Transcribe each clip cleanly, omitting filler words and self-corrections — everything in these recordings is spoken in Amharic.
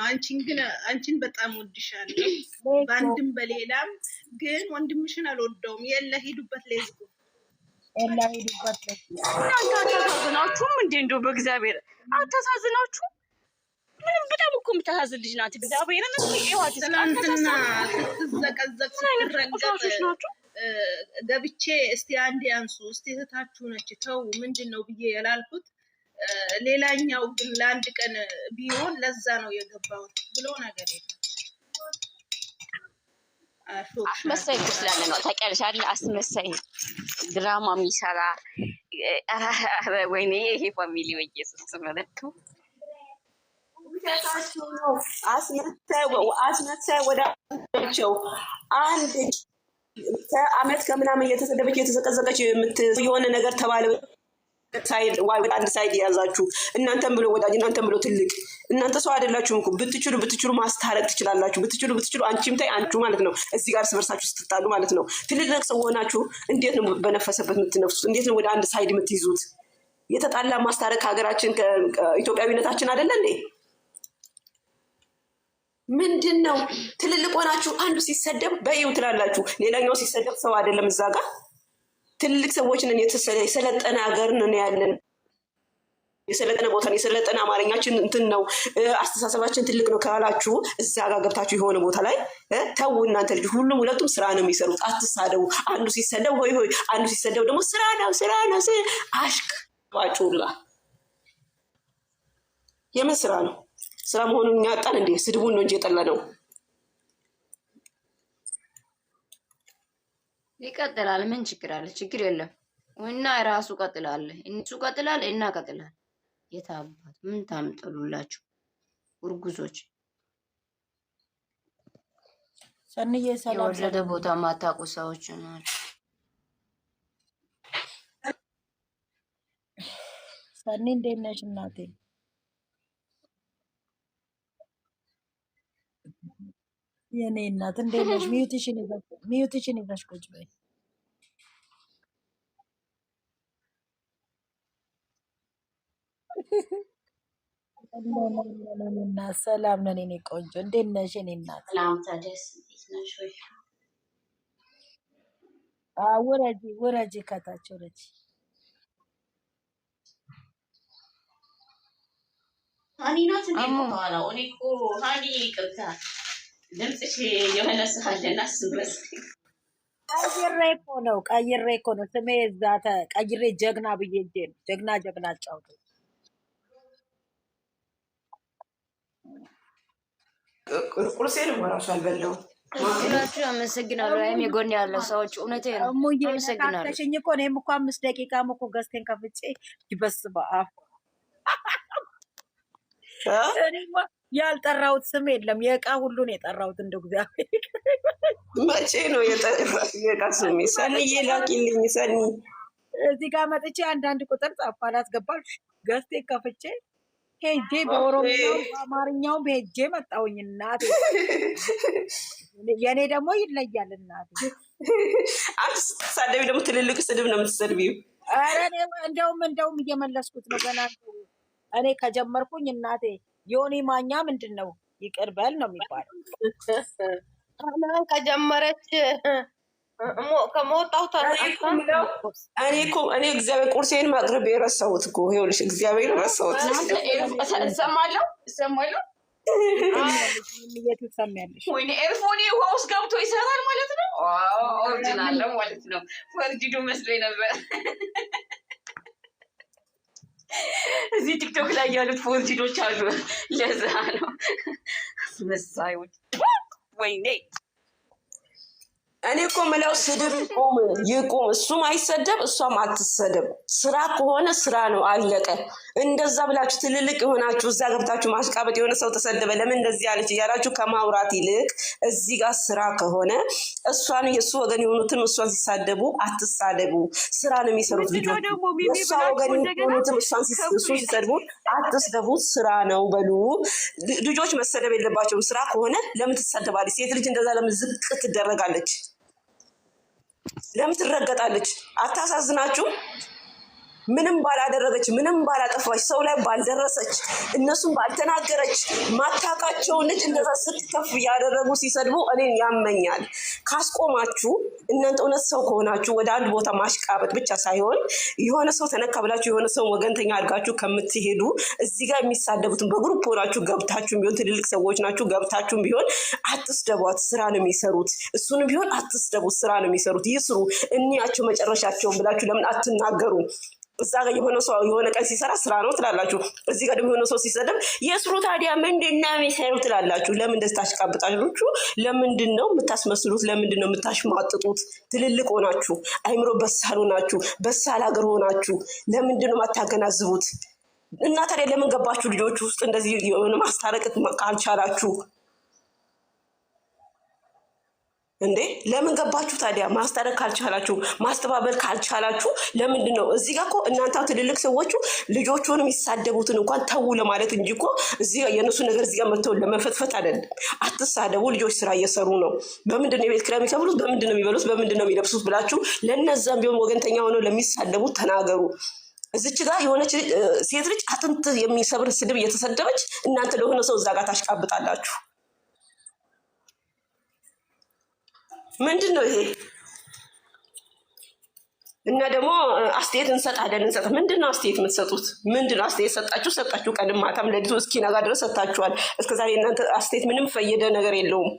አንቺን በጣም ወድሻለሁ በአንድም በሌላም ግን ወንድምሽን አልወደውም። የለ ሂዱበት ለይዝጉ ኤላ ሂዱበት እናንተ አታሳዝናችሁም እንዴ? እንደው በእግዚአብሔር አታሳዝናችሁም? ምንም በጣም እኮ የምታሳዝን ልጅ ናት። እግዚአብሔርን እስኪ ይዋት ትናንትና ስትዘቀዘቅ ስትረገጥ ገብቼ እስቲ አንዴ አንሱ እስቲ እህታችሁ ነች ተው ምንድነው ብዬ ያላልኩት ሌላኛው ግን ለአንድ ቀን ቢሆን ለዛ ነው የገባሁት ብሎ ነገር የለም። አስመሳይ ስላለ ነው ታውቂያለሽ አይደል? አስመሳይ ድራማ የሚሰራ ወይኔ ይሄ ፋሚሊ ወይ ኢየሱስ ተመለከቱ። አስመሳይ ወዳቸው አንድ ከአመት ከምናምን እየተሰደበች እየተዘቀዘቀች የሆነ ነገር ተባለ ሳይድ ወደ አንድ ሳይድ የያዛችሁ እናንተም ብሎ ወዳጅ እናንተም ብሎ ትልቅ እናንተ ሰው አይደላችሁም እኮ ብትችሉ ማስታረቅ ትችላላችሁ። ብትችሉ አንቺም ታይ አንቺ ማለት ነው እዚህ ጋር ስበርሳችሁ ስትጣሉ ማለት ነው። ትልልቅ ሰው ሆናችሁ እንዴት ነው በነፈሰበት የምትነፍሱት? እንዴት ነው ወደ አንድ ሳይድ የምትይዙት? የተጣላ ማስታረቅ ሀገራችን ከኢትዮጵያዊነታችን አይደለ እንዴ? ምንድን ነው ትልልቅ ሆናችሁ አንዱ ሲሰደብ በይው ትላላችሁ፣ ሌላኛው ሲሰደብ ሰው አይደለም። እዛ ጋር ትልልቅ ሰዎች ነን፣ የሰለጠነ ሀገር ነን ያለን፣ የሰለጠነ ቦታ ነው፣ የሰለጠነ አማርኛችን እንትን ነው፣ አስተሳሰባችን ትልቅ ነው ካላችሁ እዛ ጋር ገብታችሁ የሆነ ቦታ ላይ ተው እናንተ ልጅ። ሁለቱም ስራ ነው የሚሰሩት፣ አትሳደቡ። አንዱ ሲሰደብ ሆይ ሆይ፣ አንዱ ሲሰደብ ደግሞ ስራ ነው አሽክ ባጩላ የምን ስራ ነው? ስራ መሆኑን እኛ አጣን እንዴ? ስድቡን ነው እንጂ የጠላ ነው። ይቀጥላል። ምን ችግር አለ? ችግር የለም። እና ራሱ ቀጥላል፣ እነሱ ቀጥላል፣ እና ቀጥላል። የታባት ምን ታምጠሉላችሁ እርጉዞች? ሰንዬ ሰላም የወለደ ቦታ ማታውቁ ሰዎች ናቸው። ሰኒ እንዴት ነሽ እናቴ? የኔ እናት እንዴት ነሽ? ሚዩትሽን ይዘሽ ቁጭ በይ። ሰላም ነን የኔ ቆንጆ፣ እንዴት ነሽ የኔ እናት? ውረጂ ከታች ውረጂ። ቀይሬ እኮ ነው ስሜ እዛ ቀይሬ ጀግና ብዬ እንጂ ጀግና አጫውቶ ቁርሴን እራሱ አልበላሁም። አመሰግናለሁ። አይም የጎን ያለ ሰዎች እውነቴን ነው። አመሰግናለሁ እኮ እኔም እኮ 5 ደቂቃ እኮ ገዝቴን ከፍቼ ይበስባ ያልጠራሁት ስም የለም። የእቃ ሁሉን የጠራሁት እንደው እግዚአብሔር መቼ ነው የእቃ ስሜ? ሰኒዬ ላኪልኝ። ሰኒ እዚህ ጋር መጥቼ አንዳንድ ቁጥር ጻፋላት ገባል ገዝቴ ከፍቼ ሄጄ በኦሮሚያው በአማርኛው ሄጄ መጣሁኝ። እናቴ የኔ ደግሞ ይለያል። እናቴ አንቺ ስትሳደቢ ደግሞ ትልልቅ ስድብ ነው የምትሰድቢው። ኧረ እንደውም እየመለስኩት ነው ገና እኔ ከጀመርኩኝ እናቴ ዮኒ ማኛ ምንድን ነው ይቅር በል ነው የሚባለው። ከጀመረች ከመወጣው እኔ እግዚአብሔር ቁርሴን ማቅረብ የረሳሁት እኮ ይኸውልሽ፣ እግዚአብሔር ረሳሁት። እሰማለሁ የት ትሰሚያለሽ? ወይኔ ኤርፎኔ ውሃ ውስጥ ገብቶ ይሰራል ማለት ነው። ኦሪጂናል ማለት ነው። ፈርጅዱ መስሎኝ ነበር። እዚህ ቲክቶክ ላይ ያሉት ፎርጂዶች አሉ። ለዛ ነው አስመሳዮች። ወይኔ እኔ እኮ የምለው ስድብ ይቁም። እሱም አይሰደብ እሷም አትሰደብ። ስራ ከሆነ ስራ ነው አለቀ። እንደዛ ብላችሁ ትልልቅ የሆናችሁ እዛ ገብታችሁ ማሽቃበጥ፣ የሆነ ሰው ተሰደበ ለምን እንደዚህ ያለች እያላችሁ ከማውራት ይልቅ እዚህ ጋር ስራ ከሆነ እሷን የእሱ ወገን የሆኑትም እሷን ሲሳደቡ አትሳደቡ። ስራ ነው የሚሰሩት ልጆች። የእሷ ወገን የሆኑትም እሱን ሲሰድቡ አትስደቡ። ስራ ነው በሉ። ልጆች መሰደብ የለባቸውም። ስራ ከሆነ ለምን ትሰደባለች? ሴት ልጅ እንደዛ ለምን ዝቅ ትደረጋለች? ለምን ትረገጣለች? አታሳዝናችሁ? ምንም ባላደረገች ምንም ባላጠፋች ሰው ላይ ባልደረሰች እነሱም ባልተናገረች ማታቃቸው ልጅ እንደዛ ስትከፍ ያደረጉ ሲሰድቡ እኔን ያመኛል። ካስቆማችሁ እናንተ እውነት ሰው ከሆናችሁ ወደ አንድ ቦታ ማሽቃበጥ ብቻ ሳይሆን የሆነ ሰው ተነካ ብላችሁ የሆነ ሰው ወገንተኛ አድርጋችሁ ከምትሄዱ እዚህ ጋር የሚሳደቡትን በግሩፕ ሆናችሁ ገብታችሁም ቢሆን ትልልቅ ሰዎች ናችሁ ገብታችሁም ቢሆን አትስደቧት፣ ስራ ነው የሚሰሩት። እሱንም ቢሆን አትስደቡት፣ ስራ ነው የሚሰሩት፣ ይስሩ፣ እንያቸው መጨረሻቸውን ብላችሁ ለምን አትናገሩ? እዛ ጋር የሆነ ሰው የሆነ ቀን ሲሰራ ስራ ነው ትላላችሁ፣ እዚህ ጋር ደግሞ የሆነ ሰው ሲሰደብ የስሩ ታዲያ ምንድን ነው የሚሰሩት ትላላችሁ። ለምን እንደዚህ ታሽቃብጣላችሁ? ለምንድን ነው የምታስመስሉት? ለምንድን ነው የምታሽማጥጡት? ትልልቅ ሆናችሁ አይምሮ በሳል ሆናችሁ በሳል ሀገር ሆናችሁ ለምንድን ነው የማታገናዝቡት? እና ታዲያ ለምን ገባችሁ ልጆች ውስጥ እንደዚህ የሆነ ማስታረቅ ካልቻላችሁ እንዴ? ለምን ገባችሁ ታዲያ? ማስታረቅ ካልቻላችሁ ማስተባበል ካልቻላችሁ ለምንድን ነው እዚህ ጋር እኮ እናንተ ትልልቅ ሰዎቹ ልጆቹን የሚሳደቡትን እንኳን ተው ለማለት እንጂ እኮ እዚህ ጋር የእነሱ ነገር እዚህ ጋር መተው ለመፈትፈት አይደለም። አትሳደቡ፣ ልጆች ስራ እየሰሩ ነው። በምንድን ነው የቤት ኪራይ የሚከፍሉት? በምንድን ነው የሚበሉት? በምንድን ነው የሚለብሱት? ብላችሁ ለነዛም ቢሆን ወገንተኛ ሆነው ለሚሳደቡት ተናገሩ። እዚች ጋር የሆነች ሴት ልጅ አጥንት የሚሰብር ስድብ እየተሰደበች እናንተ ለሆነ ሰው እዛ ጋር ታሽቃብጣላችሁ። ምንድን ነው ይሄ? እና ደግሞ አስተያየት እንሰጣለን። ምንድን ነው አስተያየት የምትሰጡት? ምንድን ነው አስተያየት ሰጣችሁ? ቀንም ማታም ለሊቱ እስኪነጋ ድረስ ሰጥታችኋል። እስከዛሬ እናንተ አስተያየት ምንም ፈየደ ነገር የለውም።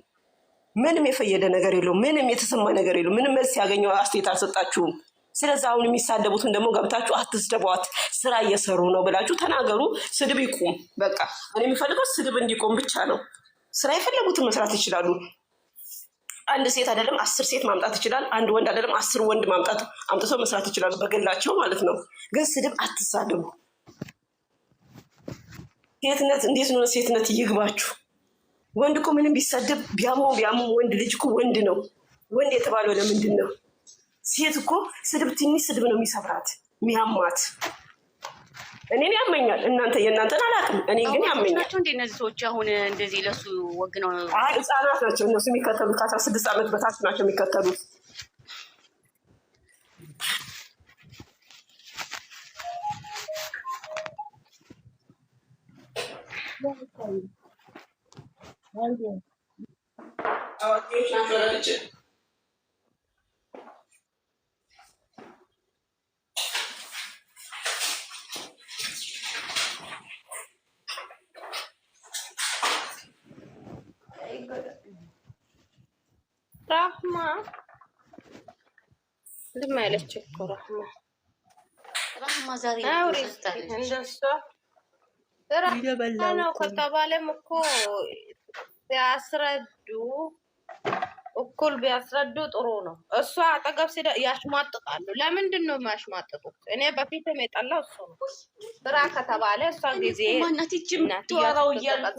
ምንም የፈየደ ነገር የለውም። ምንም የተሰማ ነገር የለውም። ምንም መልስ ያገኘው አስተያየት አልሰጣችሁም። ስለዚህ አሁን የሚሳደቡትን ደግሞ ገብታችሁ አትስደቧት፣ ስራ እየሰሩ ነው ብላችሁ ተናገሩ። ስድብ ይቁም። በቃ እኔ የሚፈልገው ስድብ እንዲቆም ብቻ ነው። ስራ የፈለጉትን መስራት ይችላሉ። አንድ ሴት አይደለም 10 ሴት ማምጣት ይችላል። አንድ ወንድ አይደለም 10 ወንድ አምጥቶ መስራት ይችላሉ፣ በግላቸው ማለት ነው። ግን ስድብ አትሳደቡ። ሴትነት እንዴት ነው? ሴትነት ይግባችሁ። ወንድ እኮ ምንም ቢሳደብ ቢያሙ ወንድ ልጅ እኮ ወንድ ነው። ወንድ የተባለው ለምንድን ነው? ሴት እኮ ስድብ ትንሽ ስድብ ነው የሚሰብራት የሚያማት። እኔን ያመኛል። የእናንተን አላውቅም። እኔ ግን ያመኛል። እንደ እነዚህ ሰዎች አሁን እንደዚህ ለሱ ወግ ነው። ህጻናት ናቸው እነሱ የሚከተሉት። ከ16 ዓመት በታች ናቸው የሚከተሉት። ራህማ ዝም ያለች እኮ ራህማ ዛሬ እንደሷ ነው ከተባለም እኮ ሲያስረዱ እኩል ቢያስረዱ ጥሩ ነው። እሷ አጠገብ ያሽማጥቃሉ። ለምንድን ነው የሚያሽማጥቁት? እኔ በፊትም የጠላው እሱ ነው። ስራ ከተባለ እሷ ጊዜ ማናትችምትወራው እያልኩ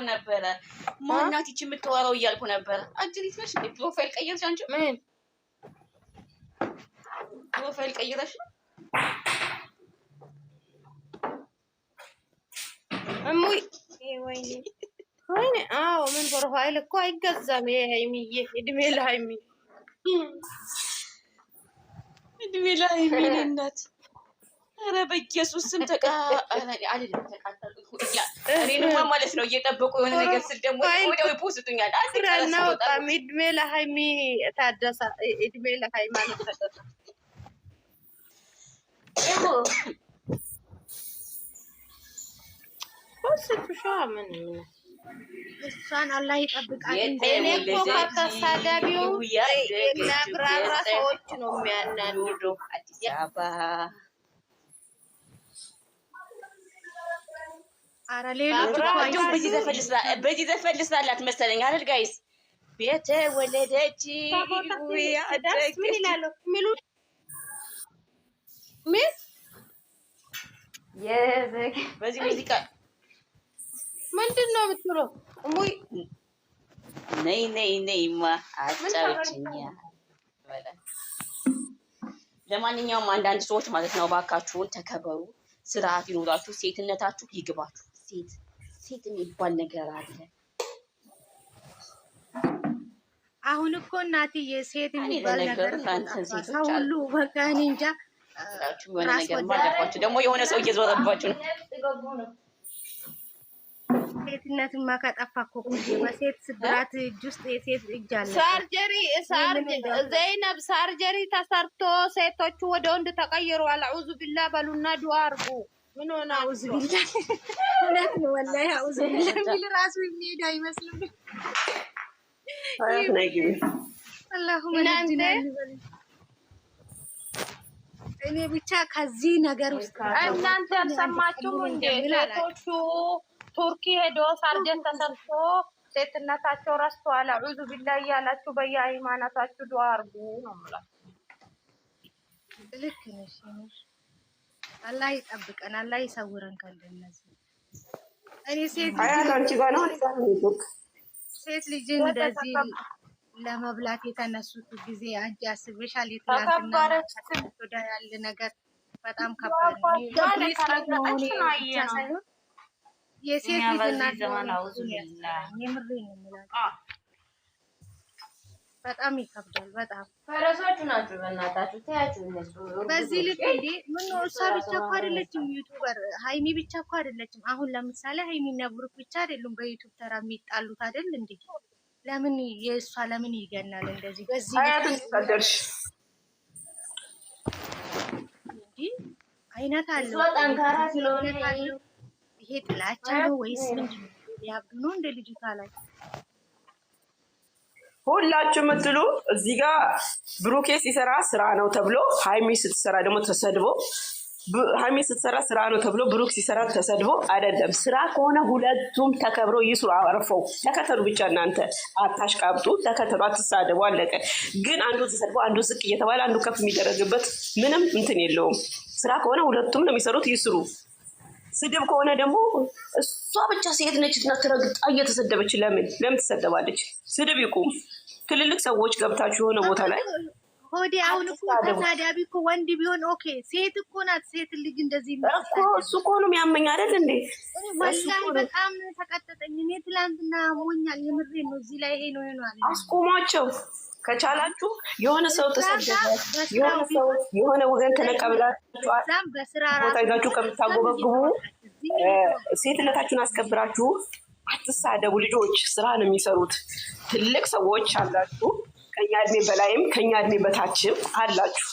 ነበረ። ማናትች የምትወራው እያልኩ ነበረ። አጅሪት ነሽ እንዴ? ፕሮፋይል ቀይረሽ አንቺ? ምን ፕሮፋይል ቀይረሽ ነው? እሙይ ወይኔ ወይኔ። አዎ ምን ፕሮፋይል እኮ አይገዛም። የሀይሚዬ እድሜ ለሀይሚ እድሜ ለሀይሚ እናት። ኧረ በኢየሱስ ስም እኔንማ ማለት ነው እየጠበቁ የሆነ ነገር ስል ደግሞ ወዲያው ይፖስቱኛል። አናወጣም። እድሜ ለሀይሚ ታደሰ፣ እድሜ ለሃይማኖት ታደሰ። ፖስቱሻ ምን እሷን አላህ ይጠብቃል። እኔ እኮ ከተሳዳቢው የሚያብራራ ሰዎች ነው የሚያናድዱ። አዲስ አበባ አረ ሌሎች በዚህ ዘፈን ልስራላት መሰለኝ አይደል ጋይስ? ቤተ ወለደች ምን ይላሉ የሚሉት? ምን በዚህ ሙዚቃ ምንድን ነው የምትለው? እሙይ ነይማ አጫውችኛ። ለማንኛውም አንዳንድ ሰዎች ማለት ነው እባካችሁን ተከበሩ፣ ስርዓት ይኖራችሁ፣ ሴትነታችሁ ይግባችሁ። ሴት የሚባል ነገር አለ። አሁን እኮ እናትዬ ሴት የሚባል ነገር ሁሉ በቃ እኔ እንጃ ላችሁ የሆነ ነገር ማለባችሁ ደግሞ የሆነ ሰው እየዞረባችሁ ነው። ሴትነትማ ከጠፋ እኮ በሴት ስብራት እጅ ውስጥ የሴት እጅ አለ። ዘይነብ ሳርጀሪ ተሰርቶ ሴቶቹ ወደ ወንድ ተቀይረዋል። አዑዙ ቢላ በሉና ዱአ አርጉ። ምን ሆነ? አዑዙ ቢላ እውነት ነው ወላሂ። አዑዙ ቢላ የሚል ራሱ የሚሄድ አይመስልም። አላሁመ እኔ ብቻ ከዚህ ነገር ውስጥ እናንተ አልሰማችሁም እንዴ? ሴቶቹ ቱርኪ ሄዶ ሳርጀን ተሰርቶ ሴትነታቸው ረስተዋል። አዑዙ ቢላ እያላችሁ በየሃይማኖታችሁ ዱአ አርጉ ነው የምላችሁ። ልክ ነሽ። አላህ ይጠብቀን፣ አላህ ይሰውረን ከእንደነዚህ። እኔ ሴት ልጅ እንደዚህ ለመብላት የተነሱት ጊዜ አንቺ አስበሻል? የትላንትና ያለ ነገር በጣም ከባድ ነው። የሴት ልጅ እናት የምሬን ነው የምላቸው። በጣም ይከብዳል። በጣም ፈረሶቹ ናቸው። በእናታችሁ ተያችሁ። እነሱ በዚህ ልክ እንዴ ምን ነው? እሷ ብቻ እኮ አይደለችም ዩቲዩበር፣ ሃይሚ ብቻ እኮ አይደለችም። አሁን ለምሳሌ ሃይሚና ብሩክ ብቻ አይደሉም በዩቲዩብ ተራ የሚጣሉት አይደል እንዴ? ለምን የእሷ ለምን ይገናል እንደዚህ? በዚህ አይነት አለው ጠንካራ ስለሆነ ይሄ ጥላቻ ነው ወይስ ምንድን ነው? ያብዱ ነው እንደ ልጅቷ ላይ ሁላችሁ የምትሉ እዚህ ጋር ብሩኬ ሲሰራ ስራ ነው ተብሎ ሃይሚ ስትሰራ ደግሞ ተሰድቦ፣ ሃይሚ ስትሰራ ስራ ነው ተብሎ ብሩክ ሲሰራ ተሰድቦ አይደለም። ስራ ከሆነ ሁለቱም ተከብሮ ይስሩ። አረፈው ተከተሉ ብቻ እናንተ አታሽቃብጡ፣ ተከተሉ፣ አትሳደቡ፣ አለቀ። ግን አንዱ ተሰድቦ አንዱ ዝቅ እየተባለ አንዱ ከፍ የሚደረግበት ምንም እንትን የለውም። ስራ ከሆነ ሁለቱም ነው የሚሰሩት፣ ይስሩ። ስድብ ከሆነ ደግሞ እሷ ብቻ ሴት ነች እና ትረግጣ እየተሰደበች ለምን ትሰደባለች? ስድብ ይቁም። ትልልቅ ሰዎች ገብታችሁ የሆነ ቦታ ላይ ሆዴ አሁን እኮ ተሳዳቢ እኮ ወንድ ቢሆን ኦኬ፣ ሴት እኮ ናት። ሴት ልጅ እንደዚህ እኮ እሱ እኮ ነው የሚያመኝ አይደል እንዴ? ወላሂ በጣም ተቀጠጠኝ። እኔ ትላንትና ሞኛል። የምሬን ነው። እዚህ ላይ ይሄ ነው ይሆናል። አስቆሟቸው ከቻላችሁ። የሆነ ሰው ተሰደበ፣ የሆነ ሰው የሆነ ወገን ተነቀብላችሁ ቦታ ይዛችሁ ከምታጎበግቡ ሴትነታችሁን አስከብራችሁ አትሳደቡ። ልጆች ስራ ነው የሚሰሩት። ትልቅ ሰዎች አላችሁ፣ ከኛ እድሜ በላይም ከኛ እድሜ በታችም አላችሁ።